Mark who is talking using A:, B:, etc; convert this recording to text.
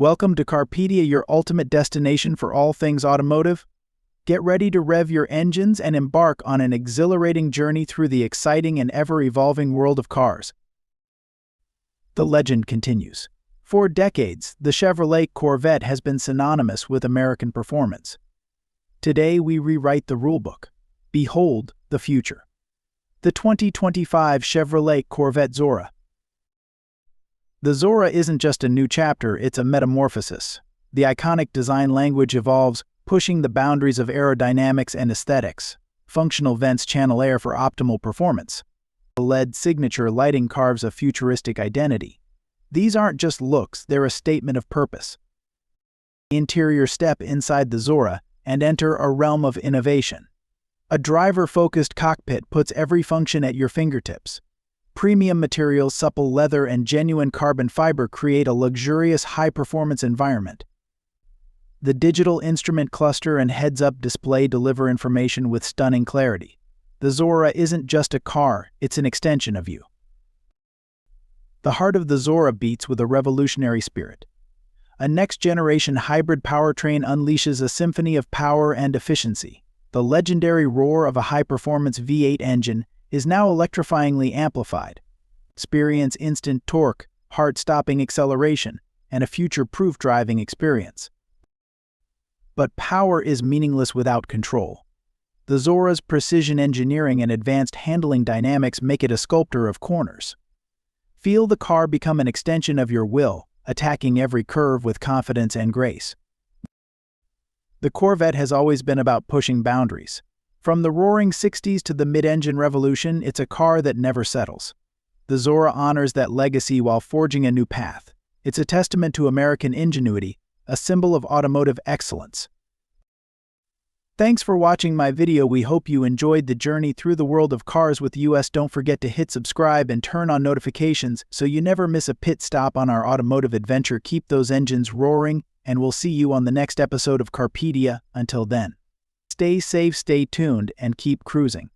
A: Welcome to Carpedia, your ultimate destination for all things automotive. Get ready to rev your engines and embark on an exhilarating journey through the exciting and ever-evolving world of cars. The legend continues. For decades, the Chevrolet Corvette has been synonymous with American performance. Today, we rewrite the rulebook. Behold the future. The 2025 Chevrolet Corvette Zora. The Zora isn't just a new chapter, it's a metamorphosis. The iconic design language evolves, pushing the boundaries of aerodynamics and aesthetics. Functional vents channel air for optimal performance. The LED signature lighting carves a futuristic identity. These aren't just looks, they're a statement of purpose. Interior step inside the Zora and enter a realm of innovation. A driver-focused cockpit puts every function at your fingertips. Premium materials, supple leather, and genuine carbon fiber create a luxurious, high-performance environment. The digital instrument cluster and heads-up display deliver information with stunning clarity. The Zora isn't just a car, it's an extension of you. The heart of the Zora beats with a revolutionary spirit. A next-generation hybrid powertrain unleashes a symphony of power and efficiency. The legendary roar of a high-performance V8 engine is now electrifyingly amplified. Experience instant torque, heart-stopping acceleration, and a future-proof driving experience. But power is meaningless without control. The Zora's precision engineering and advanced handling dynamics make it a sculptor of corners. Feel the car become an extension of your will, attacking every curve with confidence and grace. The Corvette has always been about pushing boundaries. From the roaring 60s to the mid-engine revolution, it's a car that never settles. The Zora honors that legacy while forging a new path. It's a testament to American ingenuity, a symbol of automotive excellence. Thanks for watching my video. We hope you enjoyed the journey through the world of cars with us. Don't forget to hit subscribe and turn on notifications so you never miss a pit stop on our automotive adventure. Keep those engines roaring, and we'll see you on the next episode of Carpedia. Until then, stay safe, stay tuned, and keep cruising.